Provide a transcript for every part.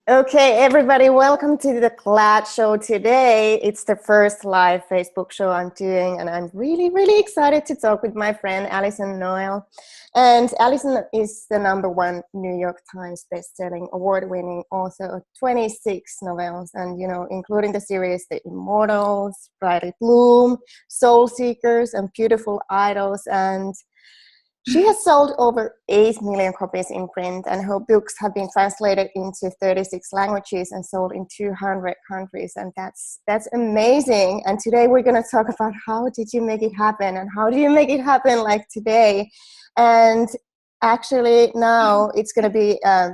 Okay, everybody, welcome to the Glad Show today. It's the first live Facebook show I'm doing, and I'm really excited to talk with my friend Alyson Noël. And Alyson is the #1 New York Times bestselling, award-winning author of 26 novels, and including the series The Immortals, Brightly Bloom, Soul Seekers, and Beautiful Idols. And she has sold over 8 million copies in print, and her books have been translated into 36 languages and sold in 200 countries, and that's amazing. And today we're going to talk about how did you make it happen, and how do you make it happen like today. And actually now it's going to be a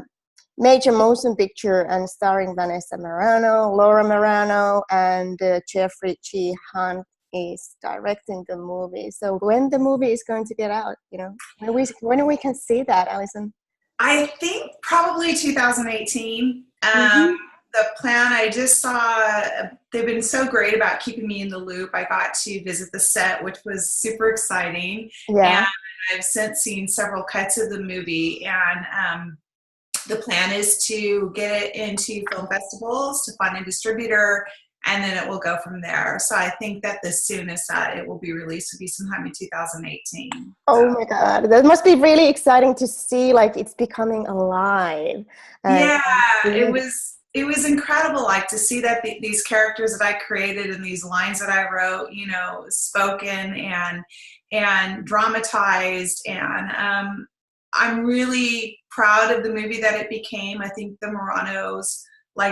major motion picture and starring Vanessa Marano, Laura Marano, and Jeffrey G. Hunt is directing the movie. So when the movie is going to get out, when we can see that, Alyson? I think probably 2018. The plan, I just saw, they've been so great about keeping me in the loop. I got to visit the set, which was super exciting. Yeah. And I've since seen several cuts of the movie. And the plan is to get it into film festivals, to find a distributor, and then it will go from there. So I think that the soonest that it will be released will be sometime in 2018. Oh my God, that must be really exciting to see, like, it's becoming alive. Yeah, it was incredible, like, to see that these characters that I created and these lines that I wrote, spoken and dramatized. And I'm really proud of the movie that it became. I think the Moranos,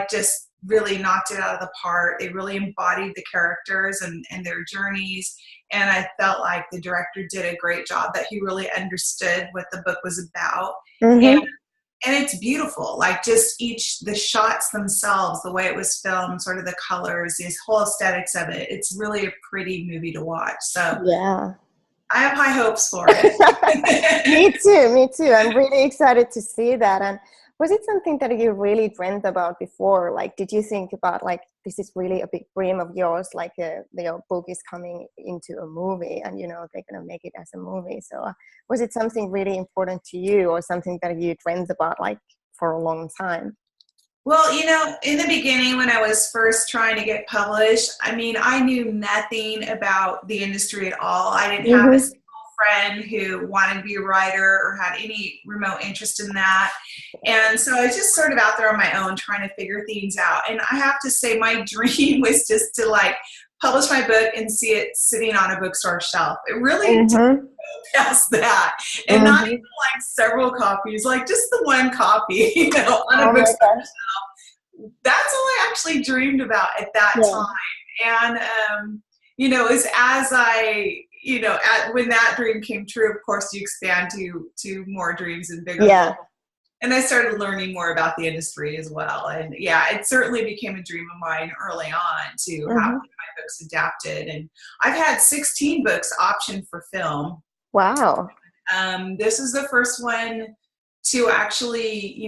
just really knocked it out of the park. They really embodied the characters and their journeys. And I felt like the director did a great job, that he really understood what the book was about. And it's beautiful, the shots themselves, the way it was filmed, sort of the colors, this whole aesthetics of it. It's really a pretty movie to watch. So yeah, I have high hopes for it. Me too. I'm really excited to see that. And was it something that you really dreamt about before? Like, did you think about, like, this is really a big dream of yours, like your book is coming into a movie and, they're going to make it as a movie. So was it something really important to you, or something that you dreamt about, like, for a long time? Well, in the beginning, when I was first trying to get published, I knew nothing about the industry at all. I didn't have a single friend who wanted to be a writer or had any remote interest in that. And so I was just sort of out there on my own trying to figure things out. And I have to say, my dream was just to, publish my book and see it sitting on a bookstore shelf. It really didn't go past that. And not even several copies, just the one copy, on a bookstore shelf. That's all I actually dreamed about at that time. And, as I, when that dream came true, of course, you expand to more dreams and bigger goals. And I started learning more about the industry as well. And it certainly became a dream of mine early on to have my books adapted. And I've had 16 books optioned for film. Wow. This is the first one to actually,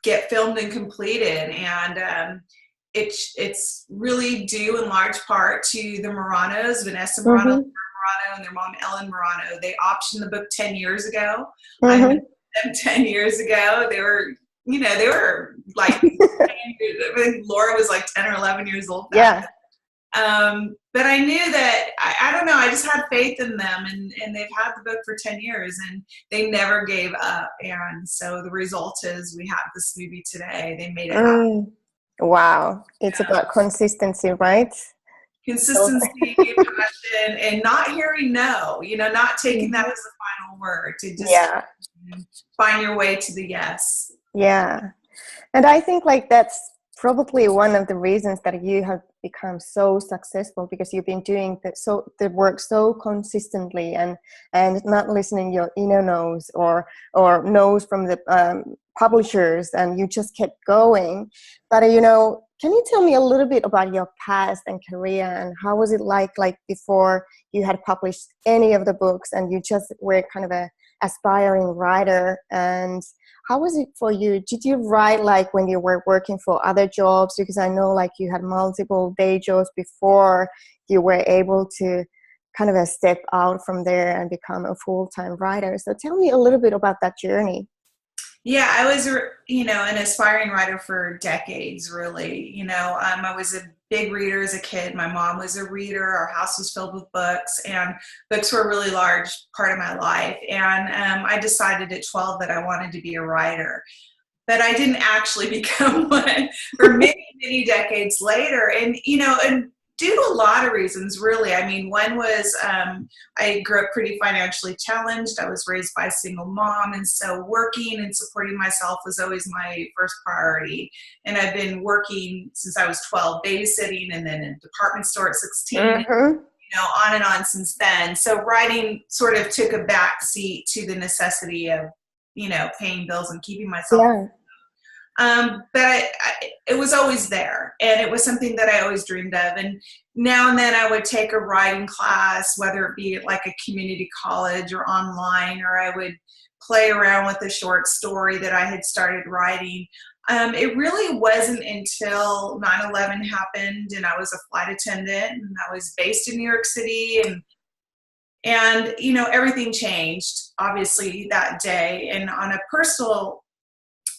get filmed and completed. And it's really due in large part to the Moranos, Vanessa Marano, and their mom, Ellen Marano. They optioned the book 10 years ago. I met them 10 years ago. They were, I think Laura was 10 or 11 years old. But I knew that, I don't know, I just had faith in them, and they've had the book for 10 years and they never gave up. And so the result is we have this movie today. They made it happen. Wow. It's about consistency, right? Consistency, passion, and not hearing no, not taking that as the final word, to just find your way to the yes. Yeah. And I think that's probably one of the reasons that you have become so successful, because you've been doing the work so consistently and not listening your inner nose or nose from the publishers, and you just kept going. But can you tell me a little bit about your past and career, and how was it like before you had published any of the books and you just were kind of a aspiring writer? And how was it for you? Did you write when you were working for other jobs? Because I know you had multiple day jobs before you were able to kind of step out from there and become a full-time writer. So tell me a little bit about that journey. Yeah, I was, an aspiring writer for decades, really. I was a big reader as a kid. My mom was a reader. Our house was filled with books, and books were a really large part of my life. And I decided at 12 that I wanted to be a writer. But I didn't actually become one for many, many decades later. And due to a lot of reasons, really. I mean, one was I grew up pretty financially challenged. I was raised by a single mom, and so working and supporting myself was always my first priority. And I've been working since I was 12, babysitting, and then in a department store at 16. Mm-hmm. On and on since then. So writing sort of took a back seat to the necessity of, paying bills and keeping myself. Yeah. But it was always there, and it was something that I always dreamed of. And now and then I would take a writing class, whether it be like a community college or online, or I would play around with a short story that I had started writing. It really wasn't until 9/11 happened, and I was a flight attendant, and I was based in New York City, and everything changed obviously that day. And on a personal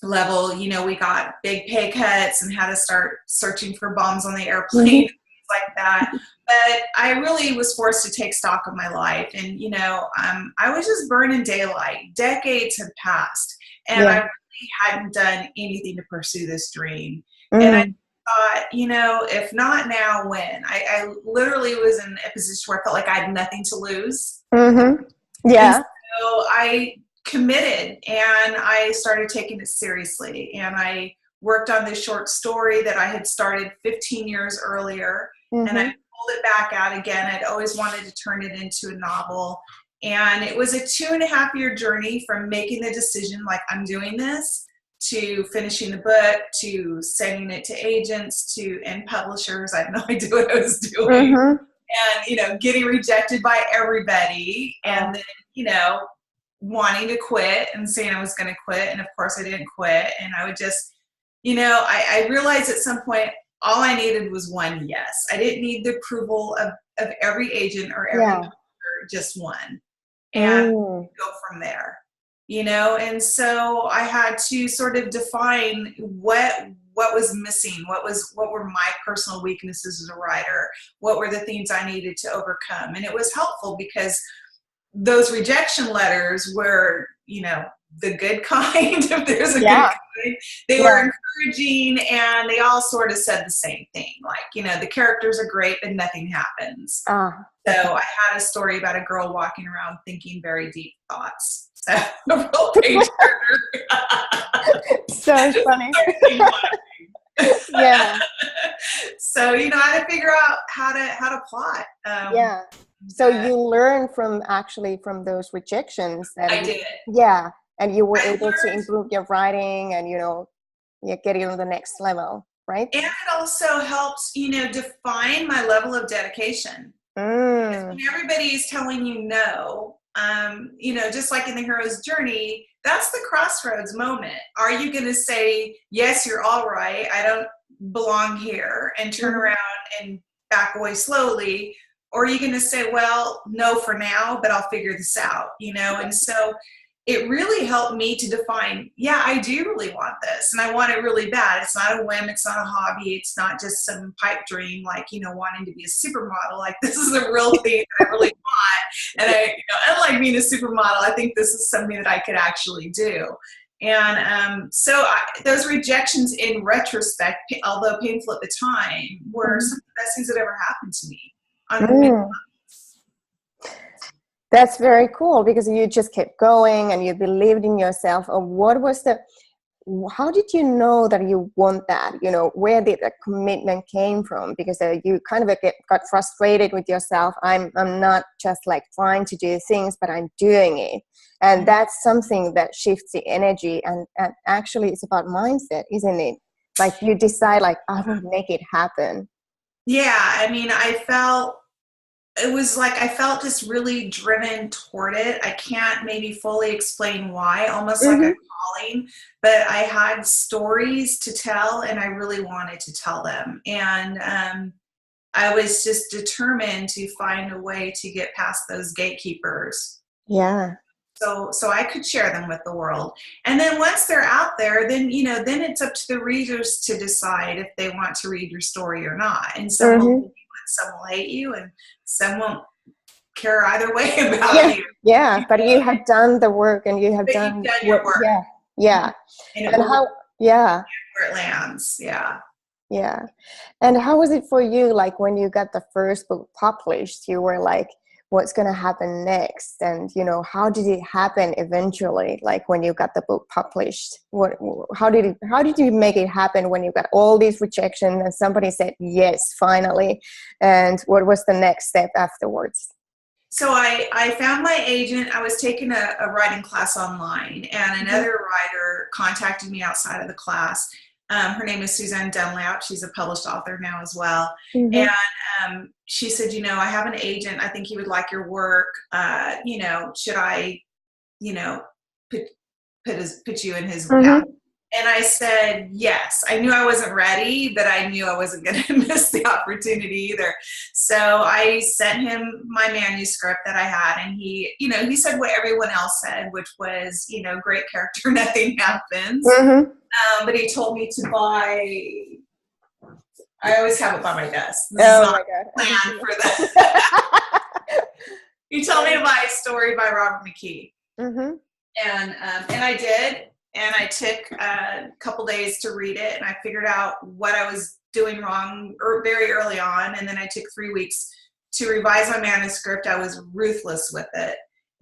level, we got big pay cuts and had to start searching for bombs on the airplane, Mm-hmm. things like that. But I really was forced to take stock of my life. And, I was just burning daylight. Decades had passed, and I Yeah. really hadn't done anything to pursue this dream. And I Mm. thought, if not now, when? I literally was in a position where I felt like I had nothing to lose. Mm-hmm. And Yeah. so I committed, and I started taking it seriously. And I worked on this short story that I had started 15 years earlier. And I Mm-hmm. pulled it back out again. I'd always wanted to turn it into a novel. And it was a 2.5-year journey from making the decision, like, I'm doing this, to finishing the book, to sending it to agents, and publishers. I had no idea what I was doing. Mm-hmm. And, getting rejected by everybody. And Oh, then, wanting to quit and saying I was going to quit. And of course I didn't quit. And I would just, I realized at some point all I needed was one yes. I didn't need the approval of every agent or every yeah. publisher, just one. And Mm. go from there. And so I had to sort of define what was missing, what were my personal weaknesses as a writer, what were the things I needed to overcome. And it was helpful because those rejection letters were, the good kind, if there's a good Yeah. kind. They were Yeah. encouraging, and they all sort of said the same thing. Like, the characters are great, but nothing happens. Ah, So okay. I had a story about a girl walking around thinking very deep thoughts. So a real page turner. So funny. Yeah. So I had to figure out how to plot. Yeah. So But you learn from those rejections that I did. yeah, and you were I able to learned, improve your writing and you get it on the next level, right? and it also helps, define my level of dedication. Because Mm. when everybody is telling you no, just like in the hero's journey, that's the crossroads moment. Are you going to say, yes, you're all right, I don't belong here, and turn Mhm. around and back away slowly? Or are you going to say, well, no for now, but I'll figure this out, And so it really helped me to define, yeah, I do really want this, and I want it really bad. It's not a whim, it's not a hobby, it's not just some pipe dream, like, wanting to be a supermodel. Like, this is a real thing that I really want. And unlike being a supermodel, I think this is something that I could actually do. And those rejections in retrospect, although painful at the time, were Mhm. some of the best things that ever happened to me on many. Mm. That's very cool because you just kept going and you believed in yourself. Or what was how did you know that you want that? Where did the commitment came from? Because you kind of got frustrated with yourself. I'm not just like trying to do things, but I'm doing it. And that's something that shifts the energy. And actually it's about mindset, isn't it? Like you decide like, I will make it happen. Yeah, I mean, it was like I felt just really driven toward it. I can't maybe fully explain why, almost like a Mm-hmm. calling, but I had stories to tell, and I really wanted to tell them. And I was just determined to find a way to get past those gatekeepers. Yeah. so I could share them with the world. And then once they're out there, then, then it's up to the readers to decide if they want to read your story or not. And some will love you and some will hate you, and some won't care either way about you. Yeah, but you have done the work, and you have done your work. Yeah. And how, where it lands. Yeah. And how was it for you? Like when you got the first book published, you were like, what's going to happen next? And, how did it happen eventually? Like when you got the book published, how did you make it happen when you got all these rejections and somebody said, yes, finally? And what was the next step afterwards? So I found my agent. I was taking a writing class online, and another writer contacted me outside of the class. Her name is Suzanne Dunlap. She's a published author now as well. And she said, I have an agent. I think he would like your work. Should I, put you in his path? And I said, yes. I knew I wasn't ready, but I knew I wasn't going to miss the opportunity either. So I sent him my manuscript that I had, and he said what everyone else said, which was, great character, nothing happens. But he told me to buy, I always have it by my desk. This is not planned for that. He told me to buy a story by Robert McKee. And I did. And I took a couple days to read it, and I figured out what I was doing wrong very early on. And then I took 3 weeks to revise my manuscript. I was ruthless with it.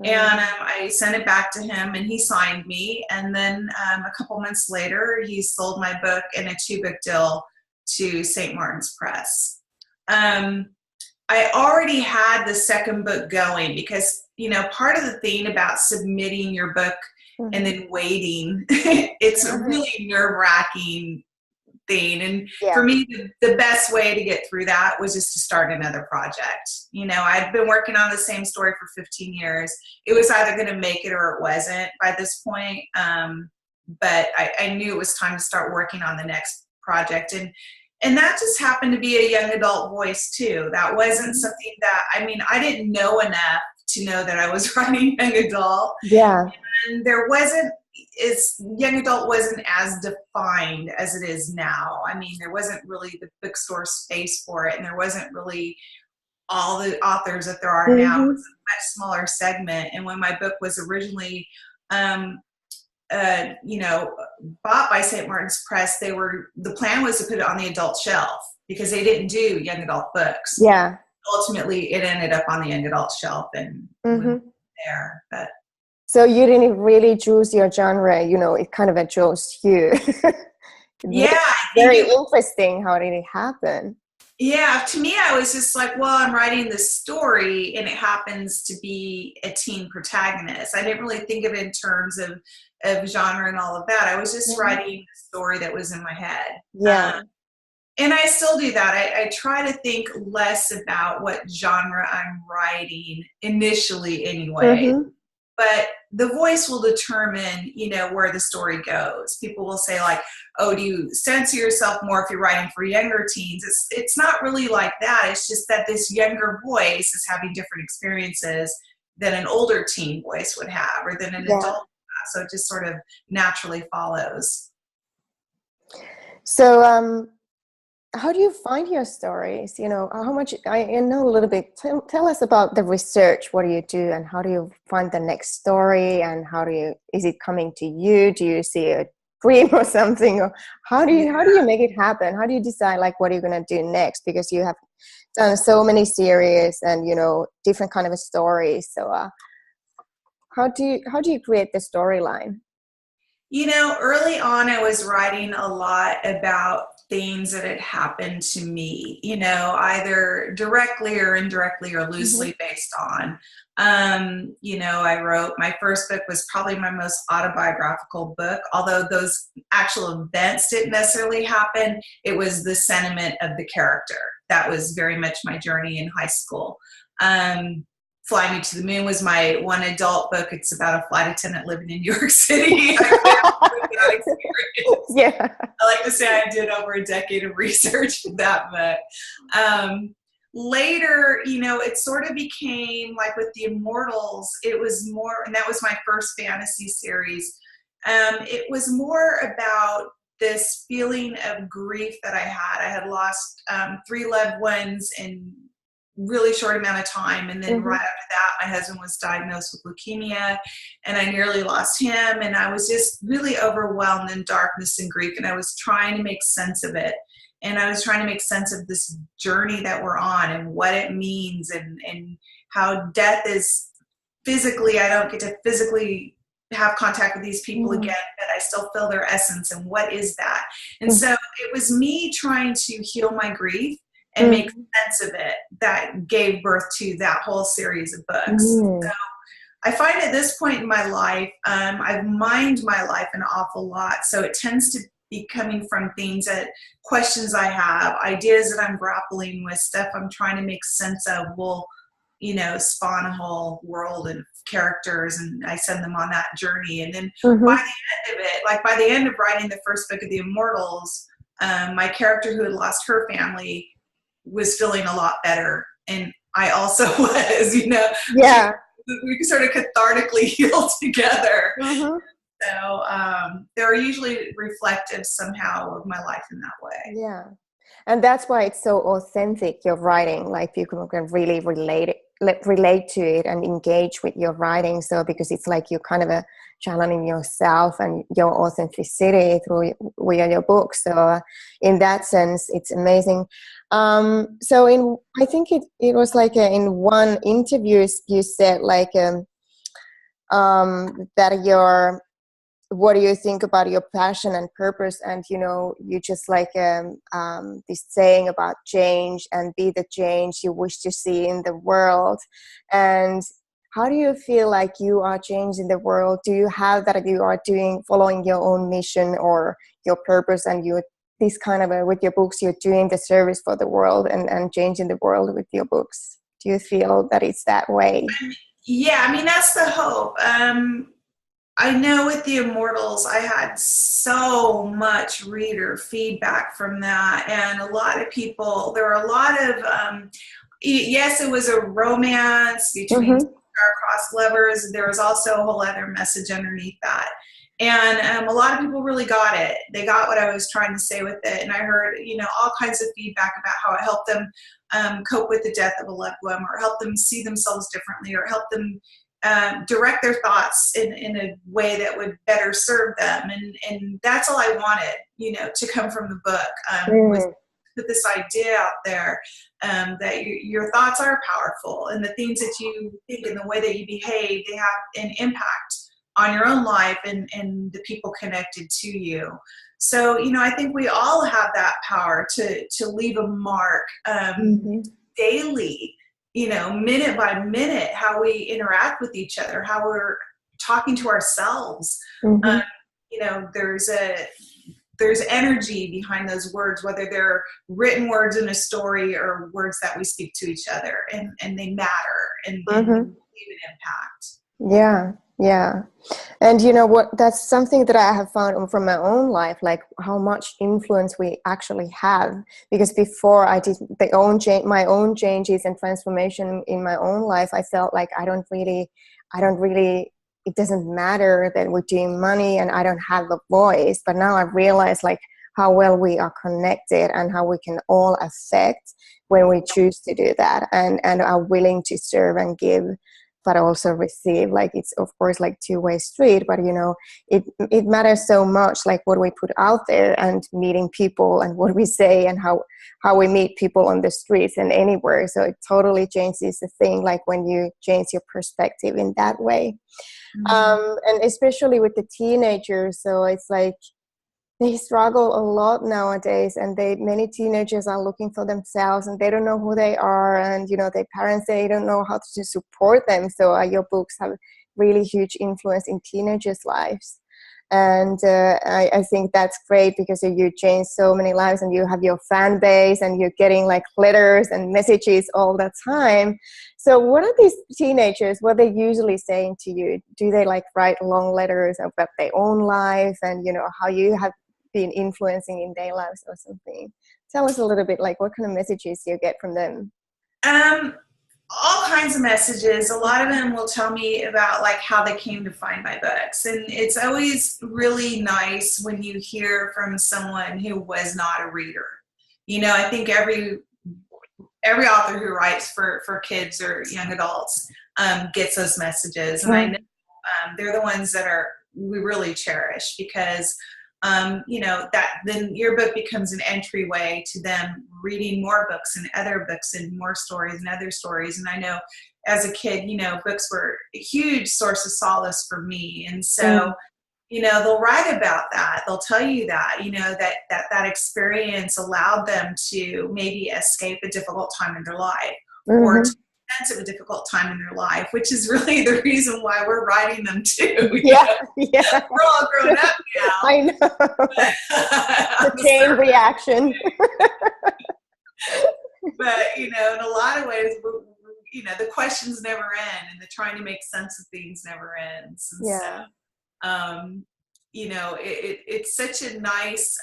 And I sent it back to him, and he signed me. And then a couple months later, he sold my book in a 2-book deal to St. Martin's Press. I already had the second book going because, part of the thing about submitting your book and then waiting, it's a really nerve-wracking thing. And for me, the best way to get through that was just to start another project. I'd been working on the same story for 15 years. It was either going to make it or it wasn't by this point. But I knew it was time to start working on the next project. And that just happened to be a young adult voice too. That wasn't something that, I didn't know enough to know that I was writing young adult. Yeah. And young adult wasn't as defined as it is now. There wasn't really the bookstore space for it, and there wasn't really all the authors that there are now. It was a much smaller segment. And when my book was originally, bought by St. Martin's Press, the plan was to put it on the adult shelf because they didn't do young adult books. Yeah. Ultimately, it ended up on the young adult shelf and went there. But so you didn't really choose your genre, it kind of chose you. Yeah. Very interesting. How did it happen? Yeah, to me, I was just like, well, I'm writing this story and it happens to be a teen protagonist. I didn't really think of it in terms of genre and all of that. I was just writing a story that was in my head. Yeah. And I still do that. I try to think less about what genre I'm writing initially anyway. But the voice will determine, where the story goes. People will say like, oh, do you censor yourself more if you're writing for younger teens? It's not really like that. It's just that this younger voice is having different experiences than an older teen voice would have, or than an adult would have. So it just sort of naturally follows. So, how do you find your stories? How much, I know a little bit. Tell us about the research. What do you do, and how do you find the next story, and is it coming to you? Do you see a dream or something? Or how do you make it happen? How do you decide like what are you going to do next? Because you have done so many series and, different kind of stories. So how do you create the storyline? Early on, I was writing a lot about things that had happened to me, either directly or indirectly or loosely based on. I wrote, my first book was probably my most autobiographical book, although those actual events didn't necessarily happen. It was the sentiment of the character. That was very much my journey in high school. Fly Me to the Moon was my one adult book. It's about a flight attendant living in New York City. I like to say I did over a decade of research for that book. later, it sort of became like with the Immortals, it was more, and that was my first fantasy series. It was more about this feeling of grief that I had. I had lost 3 loved ones in really short amount of time, and then right after that my husband was diagnosed with leukemia, and I nearly lost him, and I was just really overwhelmed in darkness and grief, and I was trying to make sense of it, and I was trying to make sense of this journey that we're on and what it means, and how death is physically, I don't get to physically have contact with these people again, but I still feel their essence, and what is that? And so it was me trying to heal my grief and make sense of it that gave birth to that whole series of books. So I find at this point in my life, I've mined my life an awful lot. So it tends to be coming from things that questions I have, ideas that I'm grappling with, stuff I'm trying to make sense of will, spawn a whole world of characters, and I send them on that journey. And then by the end of it, like by the end of writing the first book of the Immortals, my character who had lost her family was feeling a lot better, and I also was, Yeah. We sort of cathartically healed together. So they're usually reflective somehow of my life in that way. Yeah. And that's why it's so authentic, your writing. Like people can really relate to it and engage with your writing. So because it's like you're kind of channeling yourself and your authenticity through your book. So in that sense, it's amazing. So I think it was like in one interview you said like that what do you think about your passion and purpose, and you just like this saying about change and be the change you wish to see in the world. And how do you feel like you are changing the world? Do you have that you are following your own mission or your purpose, and you this kind of with your books you're doing the service for the world and changing the world with your books? Do you feel that it's that way? Yeah, I mean, that's the hope. I know with the Immortals, I had so much reader feedback from that, and a lot of people, there were a lot of, yes, it was a romance between star-crossed lovers. There was also a whole other message underneath that. And a lot of people really got it. They got what I was trying to say with it. And I heard, all kinds of feedback about how it helped them cope with the death of a loved one, or help them see themselves differently, or help them direct their thoughts in a way that would better serve them. And that's all I wanted, to come from the book, was put this idea out there that your thoughts are powerful, and the things that you think and the way that you behave, they have an impact on your own life and the people connected to you. So, I think we all have that power to leave a mark daily, minute by minute, how we interact with each other, how we're talking to ourselves. There's energy behind those words, whether they're written words in a story or words that we speak to each other, and they matter and leave an impact. Yeah. And you know what, that's something that I have found from my own life, like how much influence we actually have. Because before I did my own changes and transformation in my own life, I felt like I don't really, it doesn't matter that we're doing money and I don't have a voice. But now I realize like how well we are connected and how we can all affect when we choose to do that and are willing to serve and give, but also receive. Like it's of course like two-way street, but it matters so much, like what we put out there and meeting people and what we say and how we meet people on the streets and anywhere. So it totally changes the thing, like when you change your perspective in that way. And especially with the teenagers, so it's like they struggle a lot nowadays, and many teenagers are looking for themselves and they don't know who they are, and their parents, they don't know how to support them. So your books have really huge influence in teenagers' lives, and I think that's great because you change so many lives and you have your fan base and you're getting like letters and messages all the time. So what are these teenagers, what are they usually saying to you? Do they like write long letters about their own life and how you have been influencing in their lives or something? Tell us a little bit, like what kind of messages you get from them. Um, all kinds of messages. A lot of them will tell me about like how they came to find my books. And it's always really nice when you hear from someone who was not a reader. You know, I think every author who writes for kids or young adults gets those messages. And I know they're the ones that we really cherish because you know, that then your book becomes an entryway to them reading more books and other books and more stories and other stories. And I know as a kid, you know, books were a huge source of solace for me. And so, you know, they'll write about that. They'll tell you that, you know, that experience allowed them to maybe escape a difficult time in their life or to sense of a difficult time in their life, which is really the reason why we're writing them too. Yeah, yeah. We're all grown up now. I know. The chain reaction. But, you know, in a lot of ways, you know, the questions never end and the trying to make sense of things never ends. And yeah. so, you know, it's such a nice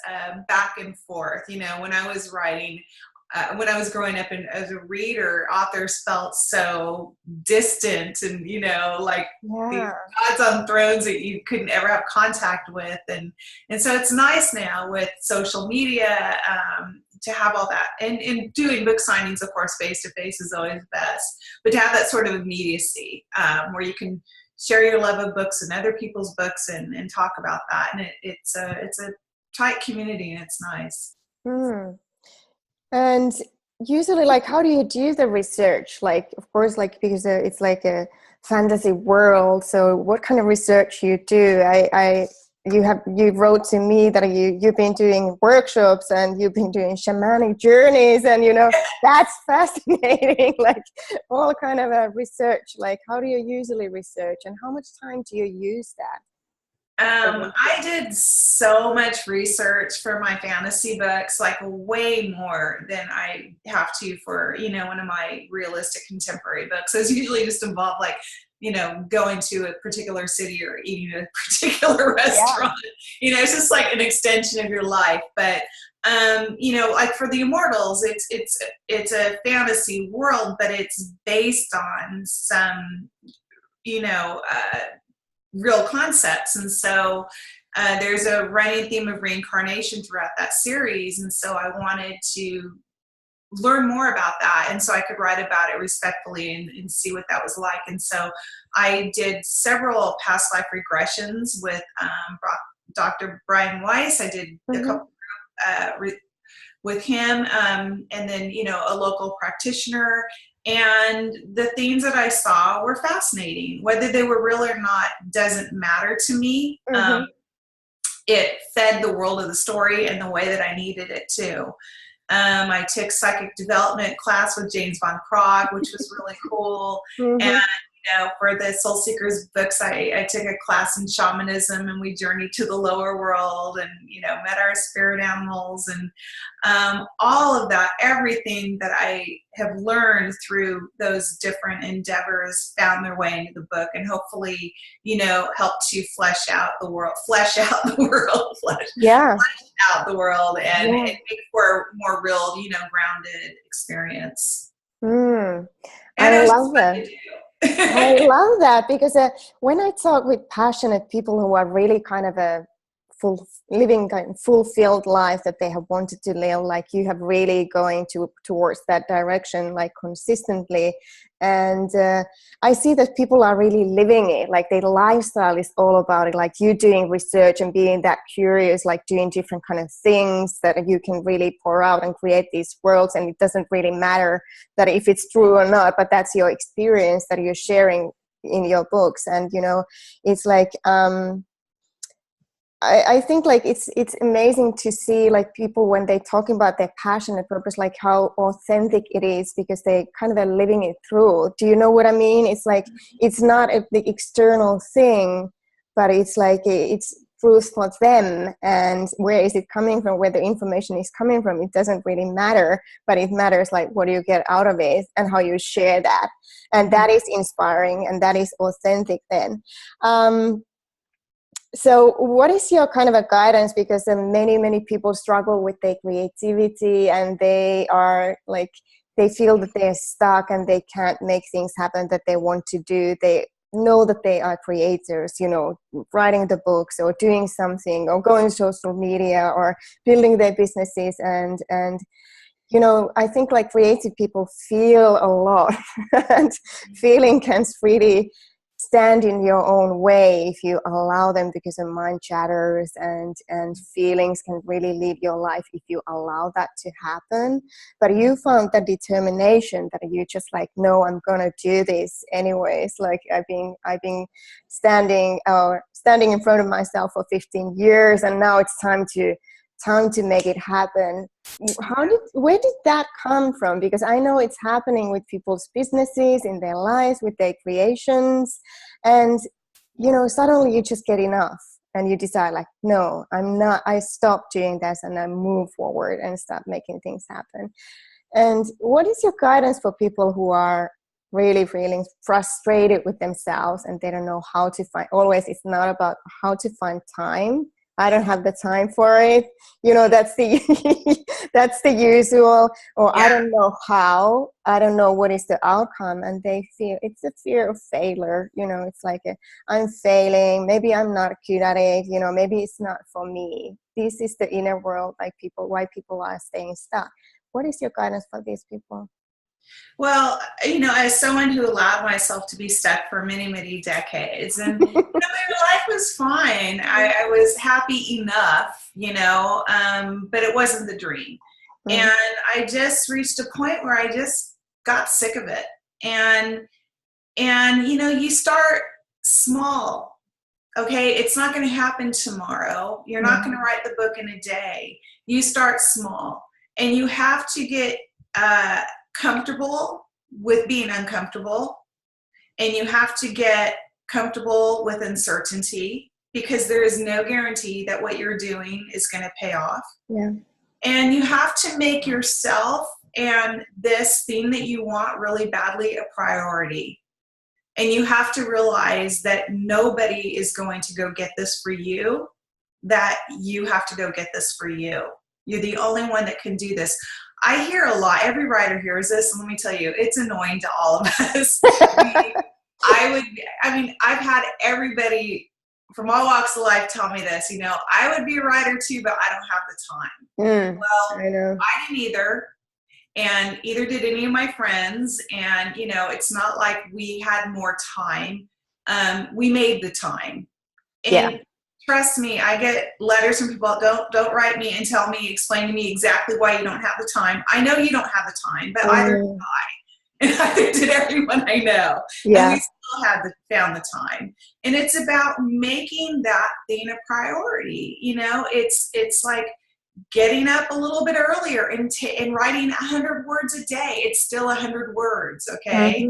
back and forth. You know, when I was writing, when I was growing up and as a reader, authors felt so distant and, you know, like these gods on thrones that you couldn't ever have contact with. And so it's nice now with social media to have all that. And doing book signings, of course, face-to-face is always best. But to have that sort of immediacy where you can share your love of books and other people's books and talk about that. And it's a tight community and it's nice. And usually, like, how do you do the research? Like, of course, like, because it's like a fantasy world. So what kind of research you do? You wrote to me that you've been doing workshops and you've been doing shamanic journeys, and, you know, that's fascinating. Like, all kind of a research. Like, how do you usually research and how much time do you use that? I did so much research for my fantasy books, like way more than I have to for, you know, one of my realistic contemporary books. So it's usually just involved like, you know, going to a particular city or eating at a particular restaurant. You know, it's just like an extension of your life. But you know, like for the Immortals, it's a fantasy world, but it's based on some, you know, real concepts. And so there's a running theme of reincarnation throughout that series. And so I wanted to learn more about that. And so I could write about it respectfully and see what that was like. And so I did several past life regressions with Dr. Brian Weiss. I did a couple with him, and then, you know, a local practitioner. And the things that I saw were fascinating. Whether they were real or not doesn't matter to me. It fed the world of the story and the way that I needed it to. I took psychic development class with James Von Krog, which was really cool. And, you know, for the Soul Seekers books, I took a class in shamanism and we journeyed to the lower world and, you know, met our spirit animals and all of that, everything that I have learned through those different endeavors found their way into the book and hopefully, you know, help to flesh out the world and make for a more real, you know, grounded experience. I love that. I love that because when I talk with passionate people who are really kind of living kind of fulfilled life that they have wanted to live, like you have really going towards that direction like consistently, and I see that people are really living it, like their lifestyle is all about it, like you doing research and being that curious, like doing different kind of things that you can really pour out and create these worlds, and it doesn't really matter that if it's true or not, but that's your experience that you're sharing in your books. And, you know, it's like I think like it's amazing to see like people when they're talking about their passion and purpose, like how authentic it is because they kind of are living it through. Do you know what I mean? It's like it's not the external thing, but it's like it's truth for them. And where is it coming from? Where the information is coming from? It doesn't really matter, but it matters like what do you get out of it and how you share that. And that is inspiring and that is authentic then. So what is your kind of a guidance, because many people struggle with their creativity and they are like they feel that they're stuck and they can't make things happen that they want to do. They know that they are creators, you know, writing the books or doing something or going to social media or building their businesses. And you know, I think like creative people feel a lot and feeling can really stand in your own way if you allow them, because the mind chatters and feelings can really lead your life if you allow that to happen. But you found that determination that you just like, no, I'm gonna do this anyways. Like I've been standing in front of myself for 15 years and now it's time to make it happen. Where did that come from? Because I know it's happening with people's businesses, in their lives, with their creations, and you know, suddenly you just get enough and you decide like, no, I stop doing this and I move forward and start making things happen. And what is your guidance for people who are really feeling frustrated with themselves and they don't know how to find, always it's not about how to find time. I don't have the time for it. You know, that's the that's the usual. Or Yeah. I don't know how. I don't know what is the outcome, and they feel it's a fear of failure. You know, it's like I'm failing. Maybe I'm not good at it. You know, maybe it's not for me. This is the inner world, like why people are staying stuck. What is your guidance for these people? Well, you know, as someone who allowed myself to be stuck for many, many decades, and you know, my life was fine. I was happy enough, you know, but it wasn't the dream. Mm-hmm. And I just reached a point where I just got sick of it. And you know, you start small. Okay, it's not going to happen tomorrow. You're not going to write the book in a day. You start small, and you have to get comfortable with being uncomfortable, and you have to get comfortable with uncertainty, because there is no guarantee that what you're doing is going to pay off. Yeah. And you have to make yourself and this thing that you want really badly a priority. And you have to realize that nobody is going to go get this for you, that you have to go get this for you. You're the only one that can do this. I hear a lot, every writer hears this, and let me tell you, it's annoying to all of us. I've had everybody from all walks of life tell me this, you know, I would be a writer too, but I don't have the time. Well, I know. I didn't either, and either did any of my friends, and, you know, it's not like we had more time. We made the time. And Yeah. trust me, I get letters from people, don't write me and tell me, explain to me exactly why you don't have the time. I know you don't have the time, but either did I, and either did everyone I know. Yeah. And we still found the time. And it's about making that thing a priority. You know, it's like getting up a little bit earlier and writing 100 words a day. It's still 100 words, okay?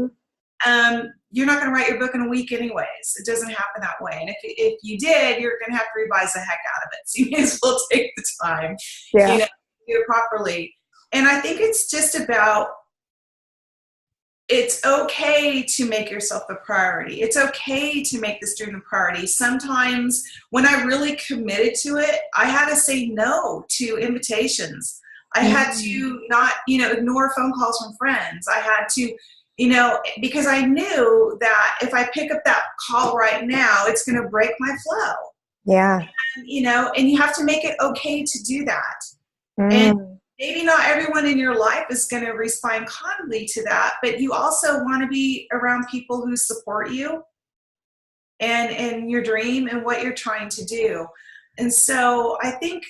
Mm-hmm. You're not going to write your book in a week anyways. It doesn't happen that way. And if you did, you're going to have to revise the heck out of it. So you may as well take the time, you know, to do it properly. And I think it's just about, it's okay to make yourself a priority. It's okay to make this dream a priority. Sometimes when I really committed to it, I had to say no to invitations. I had to not, you know, ignore phone calls from friends. I had to, you know, because I knew that if I pick up that call right now, it's going to break my flow. Yeah. And, you know, and you have to make it okay to do that. And maybe not everyone in your life is going to respond kindly to that, but you also want to be around people who support you and your dream and what you're trying to do. And so I think,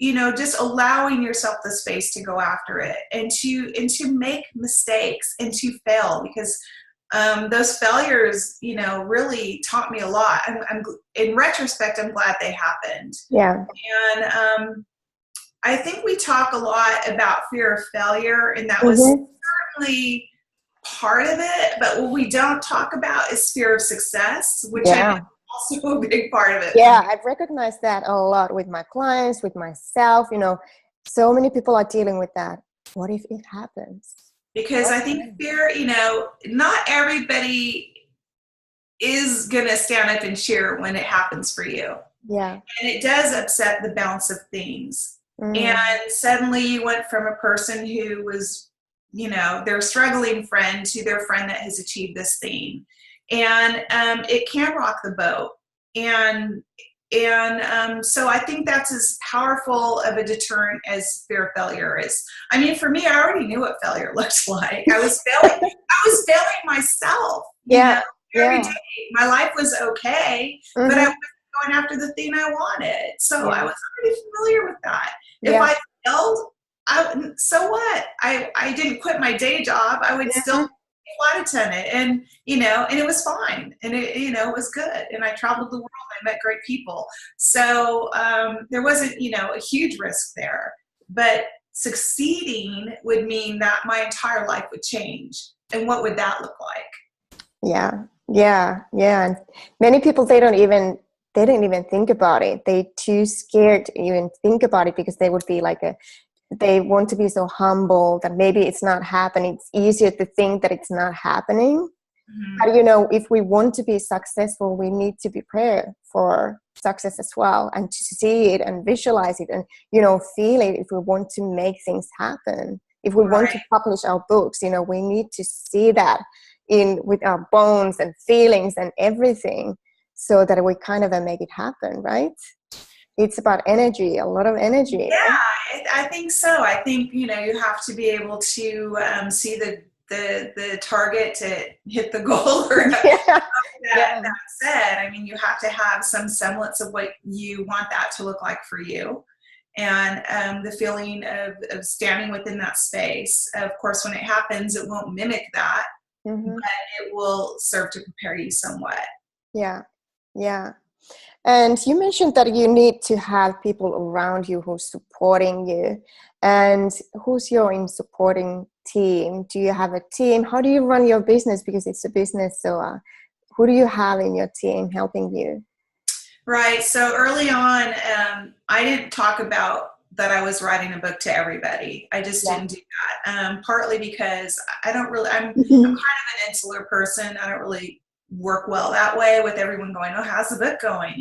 you know, just allowing yourself the space to go after it and to make mistakes and to fail, because those failures, you know, really taught me a lot. I'm in retrospect, I'm glad they happened. Yeah. And I think we talk a lot about fear of failure, and that was certainly part of it. But what we don't talk about is fear of success, which I think is also a big part of it. Yeah, I've recognized that a lot with my clients, with myself. You know, so many people are dealing with that. What if it happens? Because I think fear, you know, not everybody is going to stand up and cheer when it happens for you. Yeah. And it does upset the balance of things. And suddenly you went from a person who was their struggling friend to their friend that has achieved this thing. And it can rock the boat. And so I think that's as powerful of a deterrent as fear of failure is. I mean, for me, I already knew what failure looked like. I was failing myself, Yeah. every day. My life was okay, but I wasn't going after the thing I wanted. So I was already familiar with that. If I failed, so what? I didn't quit my day job. I would still be a flight attendant, and and it was fine, and it was good. And I traveled the world. I met great people. So there wasn't a huge risk there. But succeeding would mean that my entire life would change. And what would that look like? Yeah. And many people, they don't even think about it. They're too scared to even think about it because they would be like they want to be so humble that maybe it's not happening. It's easier to think that it's not happening. But if we want to be successful, we need to be prepared for success as well, and to see it and visualize it and feel it. If we want to make things happen, if we want to publish our books, we need to see that with our bones and feelings and everything, so that we kind of make it happen, right? It's about energy, a lot of energy. Yeah, right? I think so. I think you have to be able to see the target to hit the goal. Or that said, I mean, you have to have some semblance of what you want that to look like for you, and the feeling of standing within that space. Of course, when it happens, it won't mimic that, but it will serve to prepare you somewhat. Yeah. And you mentioned that you need to have people around you who's supporting you. And who's your supporting team? Do you have a team? How do you run your business? Because it's a business. So who do you have in your team helping you? Right. So early on, I didn't talk about that I was writing a book to everybody. I just didn't do that. Partly because I'm kind of an insular person. I don't really work well that way with everyone going, oh, how's the book going?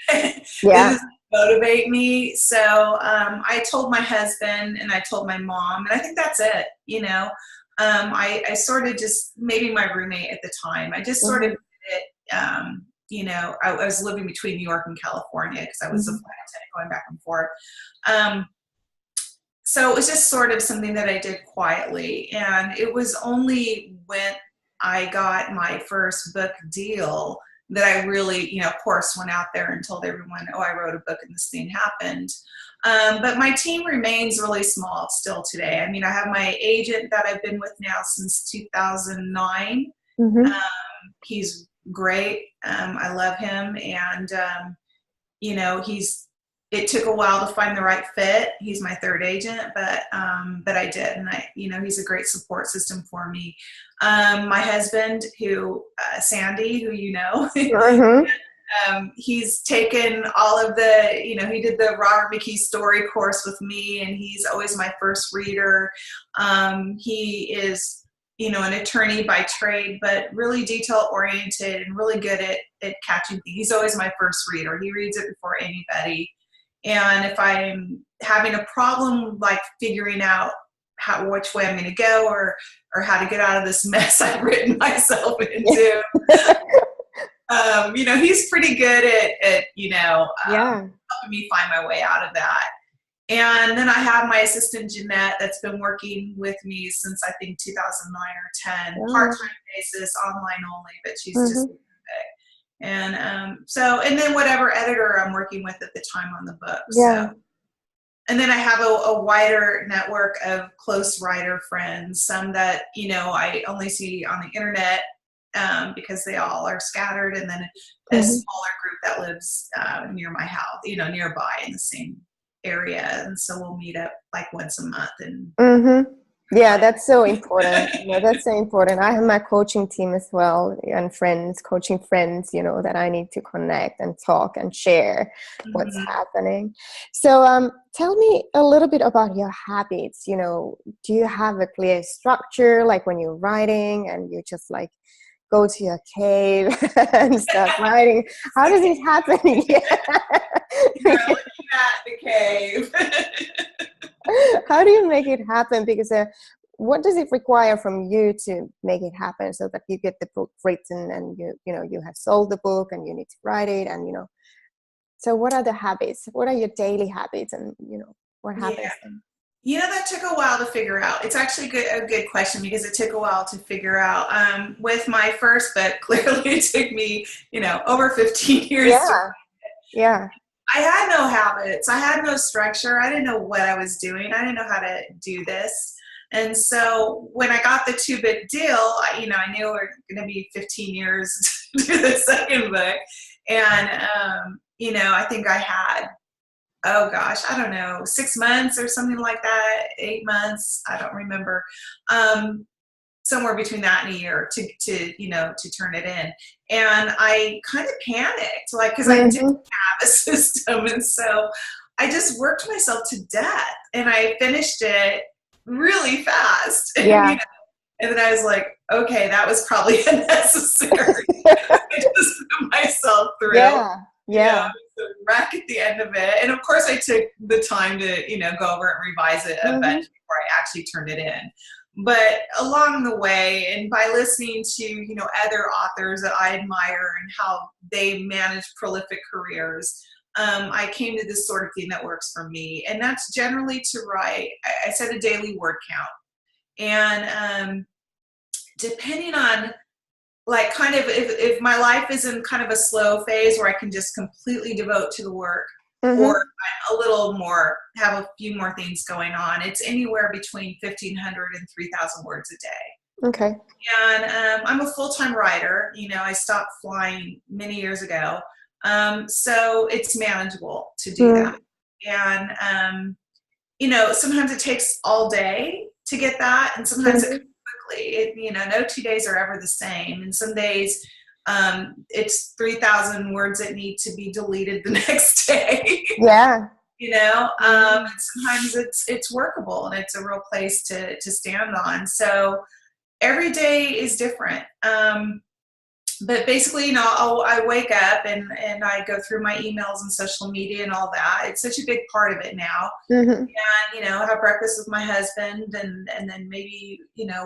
This doesn't motivate me. So I told my husband and I told my mom, and I think that's it. I sort of just, maybe my roommate at the time, I just sort of did it. I was living between New York and California because I was a flight attendant going back and forth. So it was just sort of something that I did quietly. And it was only when I got my first book deal that I really, of course, went out there and told everyone, oh, I wrote a book and this thing happened. But my team remains really small still today. I mean, I have my agent that I've been with now since 2009. He's great. I love him. And, it took a while to find the right fit. He's my third agent, but I did. And he's a great support system for me. My husband, Sandy, who he's taken all of the, he did the Robert McKee story course with me, and he's always my first reader. He is, an attorney by trade, but really detail oriented and really good at catching things. He's always my first reader. He reads it before anybody. And if I'm having a problem, like figuring out which way I'm going to go or how to get out of this mess I've written myself into, he's pretty good at helping me find my way out of that. And then I have my assistant, Jeanette, that's been working with me since I think 2009 or 10, part-time basis, online only, but she's just perfect. And and then whatever editor I'm working with at the time on the book. So. And then I have a wider network of close writer friends, some that, I only see on the internet because they all are scattered, and then a smaller group that lives near my house, nearby in the same area. And so we'll meet up like once a month. And Yeah, that's so important. That's so important. I have my coaching team as well, and coaching friends, that I need to connect and talk and share what's happening. So tell me a little bit about your habits. Do you have a clear structure, like when you're writing and you just like go to your cave and start writing? How does it happen? Looking at the cave. How do you make it happen? Because what does it require from you to make it happen so that you get the book written and you have sold the book and you need to write it and so what are the habits? What are your daily habits and what happens Yeah. then? That took a while to figure out. It's actually a good question because it took a while to figure out. With my first book, clearly it took me, over 15 years to. Yeah. I had no habits. I had no structure. I didn't know what I was doing. I didn't know how to do this. And so when I got the 2-bit deal, I knew we were going to be 15 years to do the second book. And, I think I had, oh gosh, I don't know, 6 months or something like that, 8 months. I don't remember. Somewhere between that and a year to turn it in. And I kind of panicked, because I didn't have a system. And so I just worked myself to death and I finished it really fast. Yeah. And then I was like, okay, that was probably unnecessary. I just put myself through. Yeah. The wreck at the end of it. And of course I took the time to, go over and revise it a bunch before I actually turned it in. But along the way, and by listening to, other authors that I admire and how they manage prolific careers, I came to this sort of thing that works for me. And that's generally to write, I set a daily word count. And depending on, kind of if my life is in kind of a slow phase where I can just completely devote to the work, or I'm a little more, have a few more things going on, it's anywhere between 1,500 and 3,000 words a day. Okay. And I'm a full-time writer. I stopped flying many years ago. So it's manageable to do that. And, sometimes it takes all day to get that. And sometimes it comes quickly. No 2 days are ever the same. And some days it's 3,000 words that need to be deleted the next day. Yeah. And sometimes it's workable and it's a real place to stand on. So every day is different. But basically, I wake up and I go through my emails and social media and all that. It's such a big part of it now. And, have breakfast with my husband and then maybe,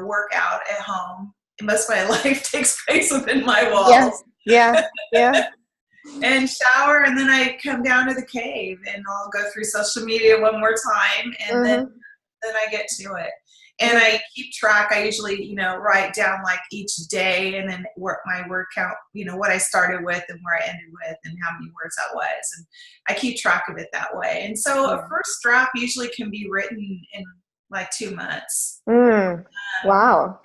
work out at home. And most of my life takes place within my walls. Yeah. And shower, and then I come down to the cave and I'll go through social media one more time, and then I get to it. And I keep track. I usually, write down each day and then work my word count, what I started with and where I ended with and how many words that was. And I keep track of it that way. And so a first draft usually can be written in 2 months. Wow.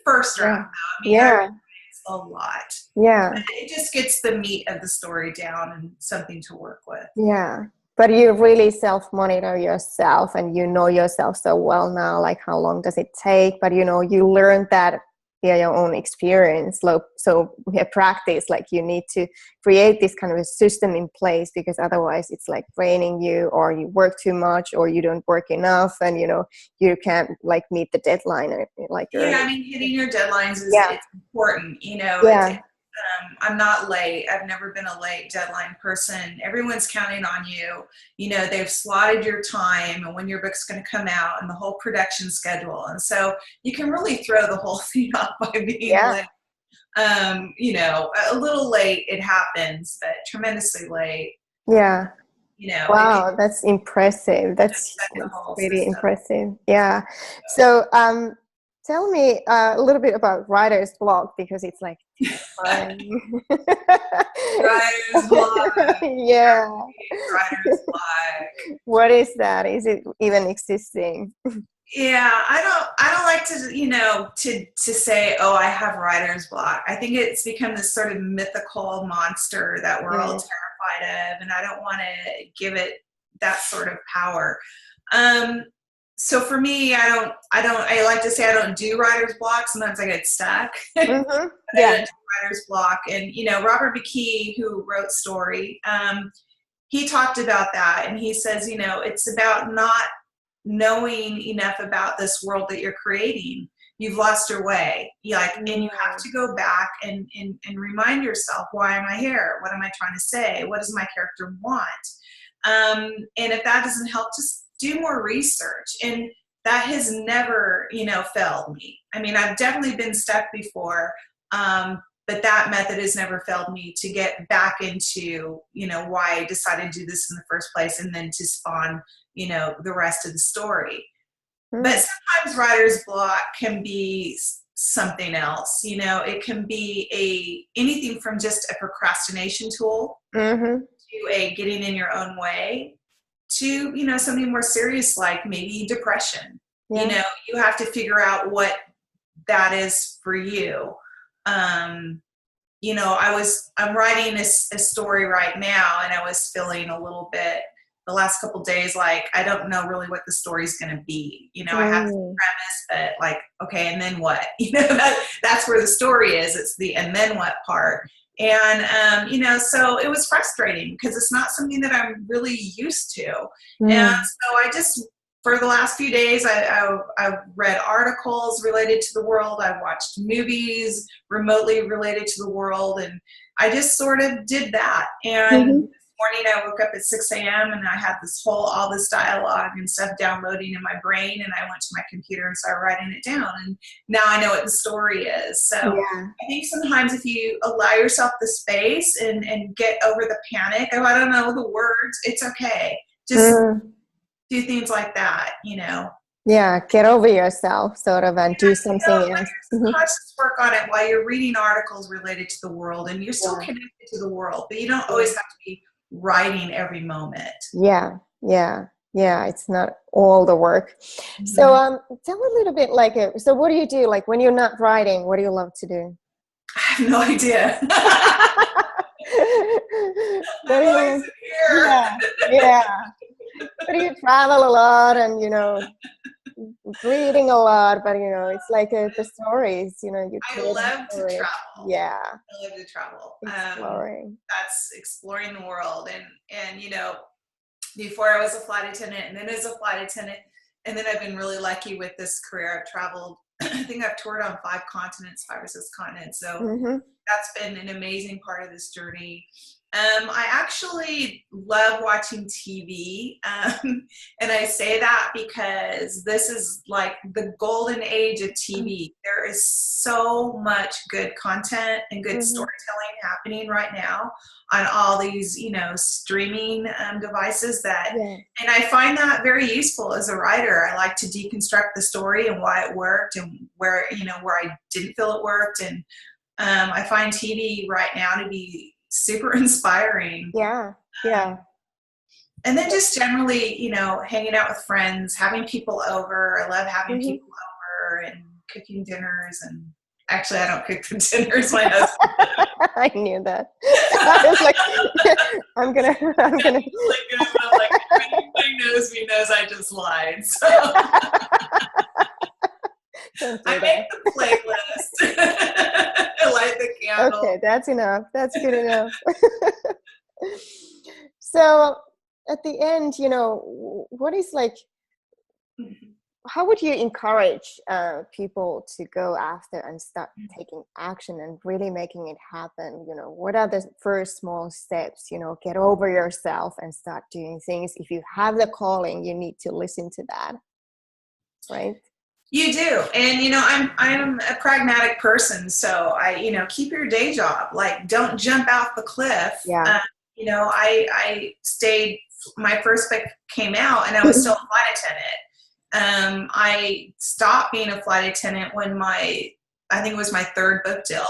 First draft, though. It's a lot. Yeah. But it just gets the meat of the story down and something to work with. Yeah. But you really self-monitor yourself and you know yourself so well now, how long does it take? But, you learned that via your own experience. So via practice, you need to create this kind of a system in place because otherwise it's draining you, or you work too much, or you don't work enough, and, you can't meet the deadline. Hitting your deadlines is it's important, I'm not late. I've never been a late deadline person. Everyone's counting on you. They've slotted your time and when your book's going to come out and the whole production schedule. And so you can really throw the whole thing off by being late. A little late, it happens, but tremendously late. Yeah. Wow, that's impressive. That's really impressive. Yeah. So, tell me a little bit about writer's block because it's fun. Writer's block. Yeah. Writer's block. What is that? Is it even existing? Yeah, I don't like to say, oh, I have writer's block. I think it's become this sort of mythical monster that we're all terrified of, and I don't want to give it that sort of power. So for me, I like to say I don't do writer's block. Sometimes I get stuck. I don't do writer's block. And, Robert McKee, who wrote Story, he talked about that. And he says, it's about not knowing enough about this world that you're creating. You've lost your way. And you have to go back and remind yourself, why am I here? What am I trying to say? What does my character want? And if that doesn't help, just do more research. And that has never, failed me. I mean, I've definitely been stuck before, but that method has never failed me to get back into, why I decided to do this in the first place, and then to spawn, the rest of the story. But sometimes writer's block can be something else. It can be anything from just a procrastination tool to a getting in your own way to, something more serious like maybe depression. Yeah. You have to figure out what that is for you. I'm writing a story right now, and I was feeling a little bit the last couple of days like I don't know really what the story's going to be. I have the premise, but like, okay, and then what? That's where the story is. It's the and then what part. And so it was frustrating because it's not something that I'm really used to. And so I just, for the last few days, I read articles related to the world. I watched movies remotely related to the world, and I just sort of did that. And this morning I woke up at 6 a.m. and I had all this dialogue and stuff downloading in my brain, and I went to my computer and started writing it down. And now I know what the story is. So I think sometimes if you allow yourself the space and get over the panic of, I don't know the words, it's okay. Just do things like that, Yeah, get over yourself, sort of, and do something else. Conscious work on it while you're reading articles related to the world, and you're still connected to the world, but you don't always have to be writing every moment. Yeah, it's not all the work. So tell a little bit, like, so what do you do, like, when you're not writing? What do you love to do? I have no idea. But you travel a lot, and reading a lot, but it's like the stories, you I love to travel. Yeah, I love to travel. Exploring. That's exploring the world, and before I was a flight attendant, and then as a flight attendant, and then I've been really lucky with this career. I've traveled. I think I've toured on 5 or 6 continents. So that's been an amazing part of this journey. I actually love watching TV, and I say that because this is like the golden age of TV. There is so much good content and good storytelling happening right now on all these, streaming devices and I find that very useful as a writer. I like to deconstruct the story and why it worked and where I didn't feel it worked. And I find TV right now to be super inspiring. Yeah. And then just generally, hanging out with friends, having people over. I love having people over and cooking dinners. And actually, I don't cook the dinners. My husband. I knew that. I was like, I'm gonna. Like, anybody knows me knows I just lied. So I make the playlist. I light the candle. Okay, that's enough. That's good enough. So at the end, what is like, how would you encourage people to go after and start taking action and really making it happen? What are the first small steps? Get over yourself and start doing things. If you have the calling, you need to listen to that, right? You do. And, I'm a pragmatic person. So I, keep your day job. Like, don't jump off the cliff. Yeah. I stayed, my first book came out and I was still a flight attendant. I stopped being a flight attendant when I think it was my 3rd book deal.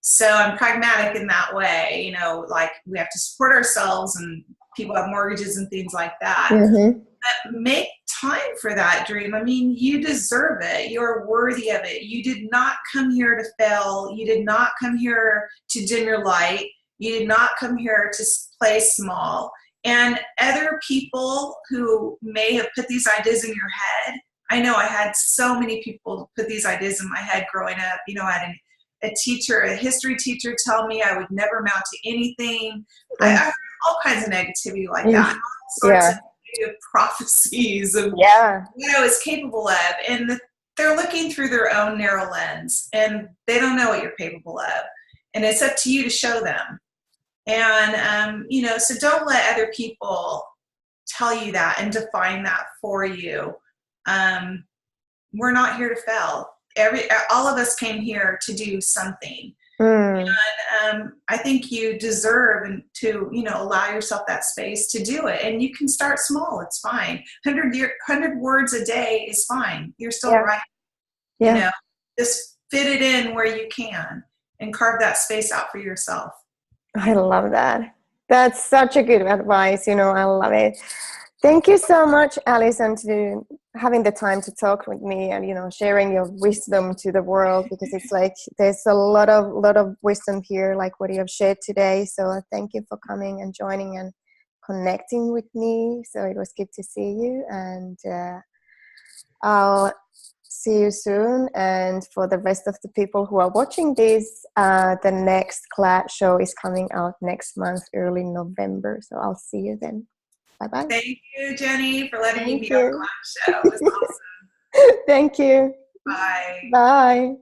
So I'm pragmatic in that way, like we have to support ourselves and people have mortgages and things like that. But make time for that dream. I mean, you deserve it. You're worthy of it. You did not come here to fail. You did not come here to dim your light. You did not come here to play small. And other people who may have put these ideas in your head, I know I had so many people put these ideas in my head growing up. I had a history teacher tell me I would never amount to anything. I heard all kinds of negativity like that. All sorts of negative prophecies of what I was capable of. And they're looking through their own narrow lens and they don't know what you're capable of. And it's up to you to show them. And, so don't let other people tell you that and define that for you. we're not here to fail. All of us came here to do something. Mm. And I think you deserve to, allow yourself that space to do it. And you can start small. It's fine. 100 words a day is fine. You're still Yeah. right. Yeah. Just fit it in where you can and carve that space out for yourself. I love that. That's such a good advice. I love it. Thank you so much, Alyson, to having the time to talk with me and sharing your wisdom to the world, because it's like there's a lot of wisdom here, like what you have shared today. So thank you for coming and joining and connecting with me. So it was good to see you, and I'll see you soon. And for the rest of the people who are watching this, the next Glad show is coming out next month, early November. So I'll see you then. Bye-bye. Thank you, Jenny, for letting me Thank be on the you. Glad show. It was awesome. Thank you. Bye. Bye.